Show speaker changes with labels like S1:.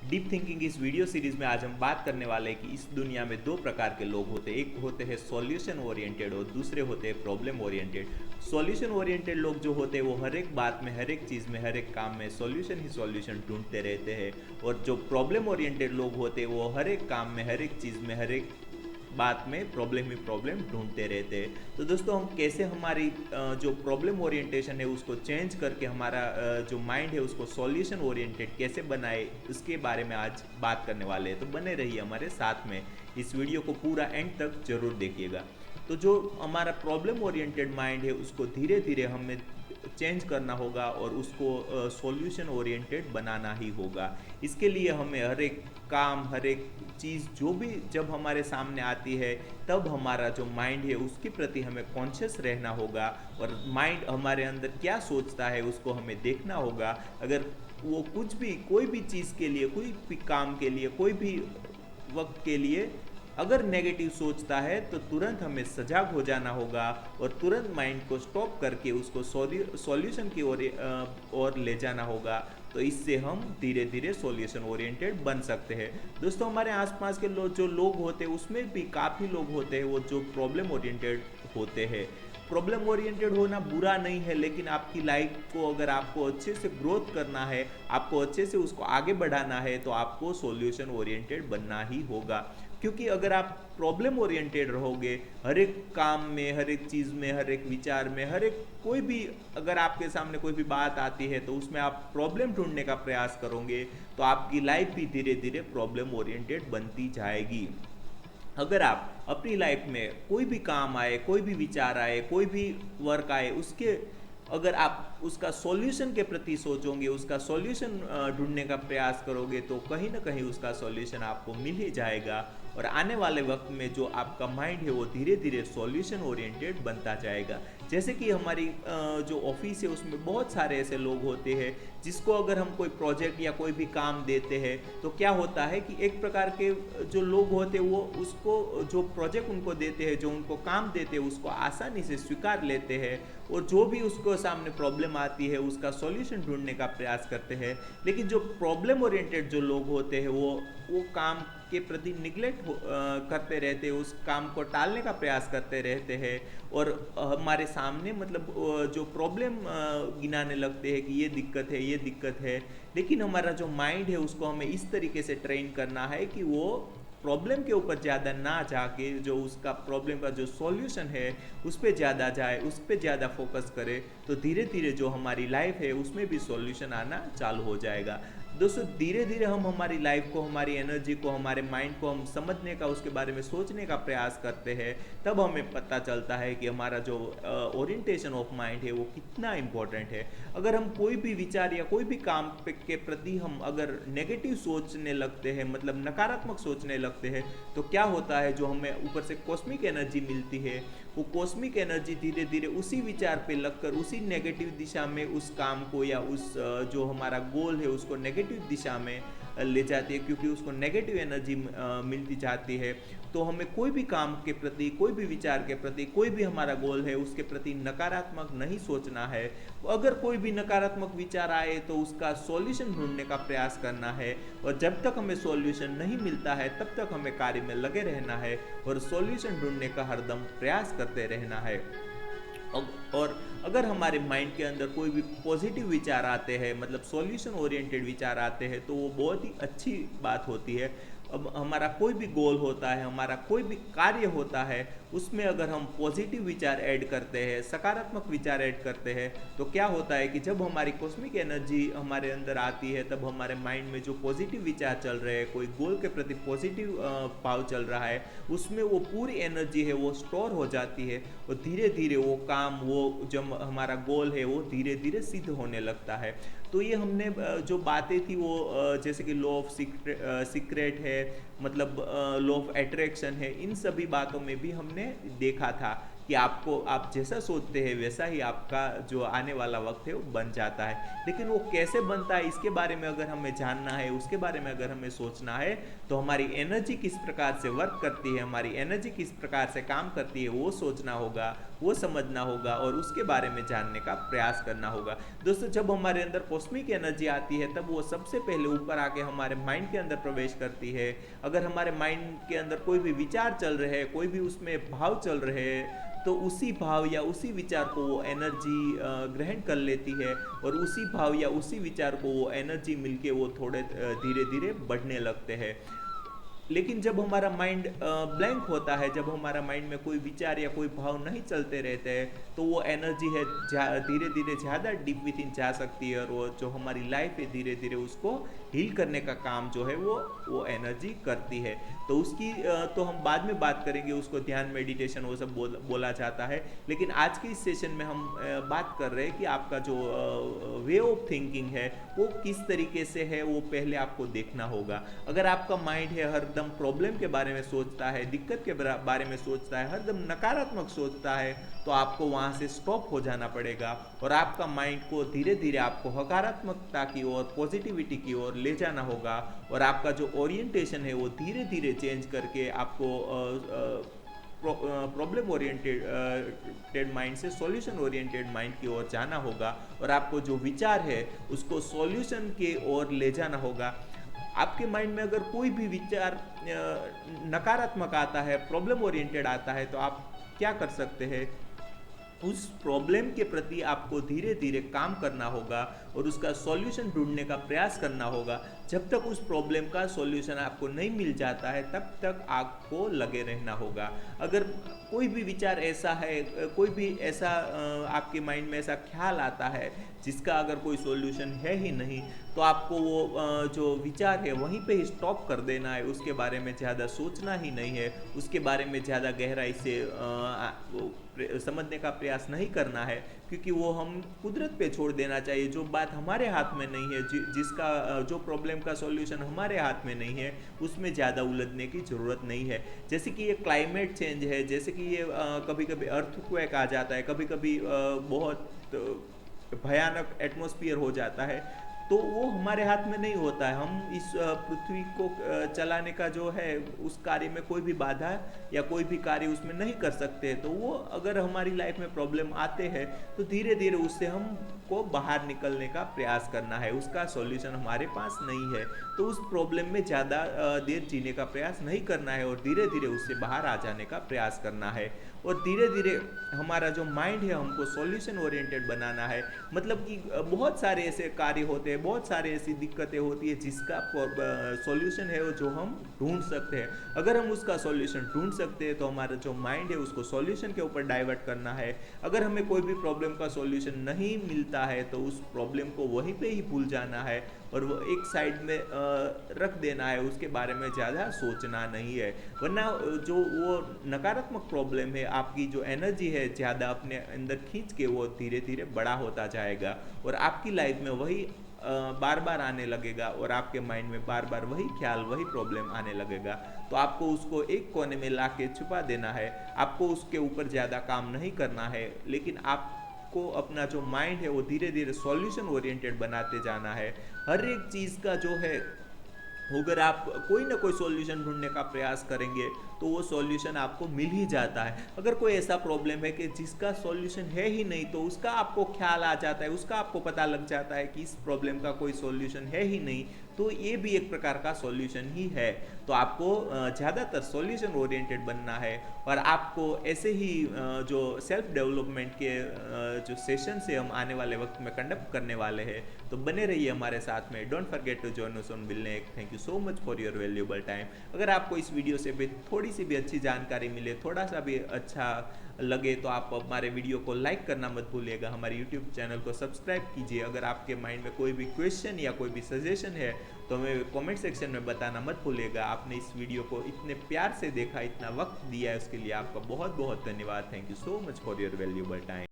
S1: Deep thinking इस video series में आज हम बात करने वाले हैं कि इस दुनिया में दो प्रकार के लोग होते हैं। एक होते हैं सॉल्यूशन ओरिएंटेड और दूसरे होते हैं प्रॉब्लम ओरिएंटेड। सॉल्यूशन ओरिएंटेड लोग जो होते हैं वो हर एक बात में, हर एक चीज़ में, हर एक काम में सॉल्यूशन ही सॉल्यूशन ढूंढते रहते हैं। और जो प्रॉब्लम ओरिएंटेड लोग होते हैं वो हर एक काम में, हर एक चीज़ में, हर एक बात में प्रॉब्लम ही प्रॉब्लम ढूंढते रहते हैं। तो दोस्तों हम कैसे हमारी जो प्रॉब्लम ओरिएंटेशन है उसको चेंज करके हमारा जो माइंड है उसको सॉल्यूशन ओरिएंटेड कैसे बनाए, उसके बारे में आज बात करने वाले हैं। तो बने रहिए हमारे साथ में, इस वीडियो को पूरा एंड तक जरूर देखिएगा। तो जो हमारा प्रॉब्लम ओरिएंटेड माइंड है उसको धीरे धीरे हमें चेंज करना होगा और उसको सॉल्यूशन ओरिएंटेड बनाना ही होगा। इसके लिए हमें हर एक काम, हर एक चीज़ जो भी जब हमारे सामने आती है तब हमारा जो माइंड है उसके प्रति हमें कॉन्शियस रहना होगा। और माइंड हमारे अंदर क्या सोचता है उसको हमें देखना होगा। अगर वो कुछ भी, कोई भी चीज़ के लिए, कोई भी काम के लिए, कोई भी वक्त के लिए अगर नेगेटिव सोचता है तो तुरंत हमें सजग हो जाना होगा और तुरंत माइंड को स्टॉप करके उसको सॉल्यूशन की ओर ले जाना होगा। तो इससे हम धीरे धीरे सॉल्यूशन ओरिएंटेड बन सकते हैं। दोस्तों हमारे आसपास के जो लोग होते हैं उसमें भी काफ़ी लोग होते हैं वो जो प्रॉब्लम ओरिएंटेड होते हैं। प्रॉब्लम ओरिएंटेड होना बुरा नहीं है, लेकिन आपकी लाइफ को अगर आपको अच्छे से ग्रोथ करना है, आपको अच्छे से उसको आगे बढ़ाना है, तो आपको सॉल्यूशन ओरिएंटेड बनना ही होगा। क्योंकि अगर आप प्रॉब्लम ओरिएंटेड रहोगे, हर एक काम में, हर एक चीज़ में, हर एक विचार में, हर एक कोई भी, अगर आपके सामने कोई भी बात आती है तो उसमें आप प्रॉब्लम ढूंढने का प्रयास करोगे तो आपकी लाइफ भी धीरे धीरे प्रॉब्लम ओरिएंटेड बनती जाएगी। अगर आप अपनी लाइफ में कोई भी काम आए, कोई भी विचार आए, कोई भी वर्क आए, उसके अगर आप उसका सॉल्यूशन के प्रति सोचोगे, उसका सॉल्यूशन ढूंढने का प्रयास करोगे तो कहीं ना कहीं उसका सॉल्यूशन आपको मिल ही जाएगा। और आने वाले वक्त में जो आपका माइंड है वो धीरे धीरे सॉल्यूशन ओरिएंटेड बनता जाएगा। जैसे कि हमारी जो ऑफिस है उसमें बहुत सारे ऐसे लोग होते हैं जिसको अगर हम कोई प्रोजेक्ट या कोई भी काम देते हैं तो क्या होता है कि एक प्रकार के जो लोग होते हैं वो उसको, जो प्रोजेक्ट उनको देते हैं, जो उनको काम देते हैं, उसको आसानी से स्वीकार लेते हैं और जो भी उसको सामने प्रॉब्लम आती है उसका सॉल्यूशन ढूंढने का प्रयास करते हैं। लेकिन जो प्रॉब्लम ओरिएंटेड जो लोग होते हैं वो काम के प्रति निगलेक्ट करते रहते हैं, उस काम को टालने का प्रयास करते रहते हैं और हमारे सामने मतलब जो प्रॉब्लम गिनाने लगते हैं कि ये दिक्कत है, ये दिक्कत है। लेकिन हमारा जो माइंड है उसको हमें इस तरीके से ट्रेन करना है कि वो प्रॉब्लम के ऊपर ज़्यादा ना जाके जो उसका प्रॉब्लम का जो सॉल्यूशन है उस पर ज़्यादा जाए, उस पर ज़्यादा फोकस करे। तो धीरे धीरे जो हमारी लाइफ है उसमें भी सॉल्यूशन आना चालू हो जाएगा। दोस्तों धीरे धीरे हम हमारी लाइफ को, हमारी एनर्जी को, हमारे माइंड को हम समझने का, उसके बारे में सोचने का प्रयास करते हैं, तब हमें पता चलता है कि हमारा जो ओरिएंटेशन ऑफ माइंड है वो कितना इम्पोर्टेंट है। अगर हम कोई भी विचार या कोई भी काम के प्रति हम अगर नेगेटिव सोचने लगते हैं, मतलब नकारात्मक सोचने लगते हैं, तो क्या होता है, जो हमें ऊपर से कॉस्मिक एनर्जी मिलती है वो कॉस्मिक एनर्जी धीरे धीरे उसी विचार पे लगकर उसी नेगेटिव दिशा में उस काम को या उस जो हमारा गोल है उसको नेगेटिव दिशा में ले जाती है। क्योंकि उसको नेगेटिव एनर्जी मिलती जाती है तो हमें कोई भी काम के प्रति, कोई भी विचार के प्रति, कोई भी हमारा गोल है उसके प्रति नकारात्मक नहीं सोचना है। अगर कोई भी नकारात्मक विचार आए तो उसका सॉल्यूशन ढूंढने का प्रयास करना है और जब तक हमें सॉल्यूशन नहीं मिलता है तब तक हमें कार्य में लगे रहना है और सॉल्यूशन ढूंढने का हरदम प्रयास करते रहना है। और अगर हमारे माइंड के अंदर कोई भी पॉजिटिव विचार आते हैं, मतलब सॉल्यूशन ओरिएंटेड विचार आते हैं, तो वो बहुत ही अच्छी बात होती है। अब हमारा कोई भी गोल होता है, हमारा कोई भी कार्य होता है, उसमें अगर हम पॉजिटिव विचार ऐड करते हैं, सकारात्मक विचार ऐड करते हैं, तो क्या होता है कि जब हमारी कॉस्मिक एनर्जी हमारे अंदर आती है तब हमारे माइंड में जो पॉजिटिव विचार चल रहे हैं, कोई गोल के प्रति पॉजिटिव भाव चल रहा है, उसमें वो पूरी एनर्जी है वो स्टोर हो जाती है और धीरे धीरे वो काम, वो जो हमारा गोल है वो धीरे धीरे सिद्ध होने लगता है। तो ये हमने जो बातें थी वो जैसे कि लॉ ऑफ सीक्रेट है, मतलब लॉ ऑफ अट्रैक्शन है, इन सभी बातों में भी हमने देखा था कि आपको आप जैसा सोचते हैं वैसा ही आपका जो आने वाला वक्त है वो बन जाता है। लेकिन वो कैसे बनता है इसके बारे में अगर हमें जानना है, उसके बारे में अगर हमें सोचना है, तो हमारी एनर्जी किस प्रकार से वर्क करती है, हमारी एनर्जी किस प्रकार से काम करती है, वो सोचना होगा, वो समझना होगा और उसके बारे में जानने का प्रयास करना होगा। दोस्तों, जब हमारे अंदर कॉस्मिक एनर्जी आती है तब वो सबसे पहले ऊपर आके हमारे माइंड के अंदर प्रवेश करती है। अगर हमारे माइंड के अंदर कोई भी विचार चल रहे हैं, कोई भी उसमें भाव चल रहे हैं, तो उसी भाव या उसी विचार को वो एनर्जी ग्रहण कर लेती है और उसी भाव या उसी विचार को वो एनर्जी मिलके वो थोड़े धीरे धीरे बढ़ने लगते हैं। लेकिन जब हमारा माइंड ब्लैंक होता है, जब हमारा माइंड में कोई विचार या कोई भाव नहीं चलते रहते हैं, तो वो एनर्जी है धीरे धीरे ज़्यादा डीप विद इन जा सकती है और वो जो हमारी लाइफ है धीरे धीरे उसको हील करने का काम जो है वो एनर्जी करती है। तो उसकी तो हम बाद में बात करेंगे, उसको ध्यान, मेडिटेशन वो सब बोला जाता है। लेकिन आज के इस सेशन में हम बात कर रहे हैं कि आपका जो वे ऑफ थिंकिंग है वो किस तरीके से है, वो पहले आपको देखना होगा। अगर आपका माइंड है हरदम प्रॉब्लम के बारे में सोचता है, दिक्कत के बारे में सोचता है, हरदम नकारात्मक सोचता है, तो आपको वहाँ से स्टॉप हो जाना पड़ेगा और आपका माइंड को धीरे धीरे आपको सकारात्मकता की ओर, पॉजिटिविटी की ओर ले जाना होगा और आपका जो ओरिएंटेशन है वो धीरे धीरे चेंज करके आपको प्रॉब्लम ओरिएंटेड माइंड से सॉल्यूशन ओरिएंटेड माइंड की ओर जाना होगा और आपको जो विचार है उसको सॉल्यूशन के ओर ले जाना होगा। आपके माइंड में अगर कोई भी विचार नकारात्मक आता है, प्रॉब्लम ओरिएंटेड आता है, तो आप क्या कर सकते हैं? उस प्रॉब्लम के प्रति आपको धीरे धीरे काम करना होगा और उसका सॉल्यूशन ढूंढने का प्रयास करना होगा। जब तक उस प्रॉब्लम का सॉल्यूशन आपको नहीं मिल जाता है तब तक आपको लगे रहना होगा। अगर कोई भी विचार ऐसा है, कोई भी ऐसा आपके माइंड में ऐसा ख्याल आता है जिसका अगर कोई सॉल्यूशन है ही नहीं, तो आपको वो जो विचार है वहीं पे ही स्टॉप कर देना है। उसके बारे में ज़्यादा सोचना ही नहीं है, उसके बारे में ज़्यादा गहराई से समझने का प्रयास नहीं करना है, क्योंकि वो हम कुदरत पे छोड़ देना चाहिए। जो बात हमारे हाथ में नहीं है, जिसका जो प्रॉब्लम का सॉल्यूशन हमारे हाथ में नहीं है, उसमें ज़्यादा उलझने की ज़रूरत नहीं है। जैसे कि ये क्लाइमेट चेंज है, जैसे कि ये कभी कभी अर्थक्वेक आ जाता है, कभी कभी बहुत भयानक एटमॉस्फेयर हो जाता है, तो वो हमारे हाथ में नहीं होता है। हम इस पृथ्वी को चलाने का जो है उस कार्य में कोई भी बाधा या कोई भी कार्य उसमें नहीं कर सकते। तो वो अगर हमारी लाइफ में प्रॉब्लम आते हैं तो धीरे धीरे उससे हमको बाहर निकलने का प्रयास करना है। उसका सॉल्यूशन हमारे पास नहीं है तो उस प्रॉब्लम में ज़्यादा देर जीने का प्रयास नहीं करना है और धीरे धीरे उससे बाहर आ जाने का प्रयास करना है। और धीरे धीरे हमारा जो माइंड है हमको सॉल्यूशन ओरिएंटेड बनाना है। मतलब कि बहुत सारे ऐसे कार्य होते हैं, बहुत सारे ऐसी दिक्कतें होती है जिसका सॉल्यूशन है वो जो हम ढूंढ सकते हैं। अगर हम उसका सॉल्यूशन ढूंढ सकते हैं तो हमारा जो माइंड है उसको सॉल्यूशन के ऊपर डाइवर्ट करना है। अगर हमें कोई भी प्रॉब्लम का सॉल्यूशन नहीं मिलता है तो उस प्रॉब्लम को वहीं पे ही भूल जाना है और वो एक साइड में रख देना है, उसके बारे में ज़्यादा सोचना नहीं है। वरना जो वो नकारात्मक प्रॉब्लम है, आपकी जो एनर्जी है ज़्यादा अपने अंदर खींच के वो धीरे धीरे बड़ा होता जाएगा और आपकी लाइफ में वही बार बार आने लगेगा और आपके माइंड में बार बार वही ख्याल, वही प्रॉब्लम आने लगेगा। तो आपको उसको एक कोने में ला के छुपा देना है, आपको उसके ऊपर ज़्यादा काम नहीं करना है, लेकिन आपको अपना जो माइंड है वो धीरे धीरे सॉल्यूशन ओरिएंटेड बनाते जाना है। हर एक चीज़ का जो है, अगर आप कोई ना कोई सॉल्यूशन ढूंढने का प्रयास करेंगे तो वो सॉल्यूशन आपको मिल ही जाता है। अगर कोई ऐसा प्रॉब्लम है कि जिसका सॉल्यूशन है ही नहीं तो उसका आपको ख्याल आ जाता है, उसका आपको पता लग जाता है कि इस प्रॉब्लम का कोई सॉल्यूशन है ही नहीं, तो ये भी एक प्रकार का सॉल्यूशन ही है। तो आपको ज़्यादातर सॉल्यूशन ओरिएंटेड बनना है और आपको ऐसे ही जो सेल्फ डेवलपमेंट के जो सेशन से हम आने वाले वक्त में कंडक्ट करने वाले हैं, तो बने रहिए हमारे साथ में। Don't forget to join us on बिलनेक। Thank you so much for your valuable time. अगर आपको इस वीडियो से भी थोड़ी सी भी अच्छी जानकारी मिले, थोड़ा सा भी अच्छा लगे, तो आप हमारे वीडियो को लाइक करना मत भूलिएगा, हमारे यूट्यूब चैनल को सब्सक्राइब कीजिए। अगर आपके माइंड में कोई भी क्वेश्चन या कोई भी सजेशन है तो हमें कमेंट सेक्शन में बताना मत भूलिएगा। आपने इस वीडियो को इतने प्यार से देखा, इतना वक्त दिया है, उसके लिए आपका बहुत बहुत धन्यवाद। Thank you so much for your valuable time.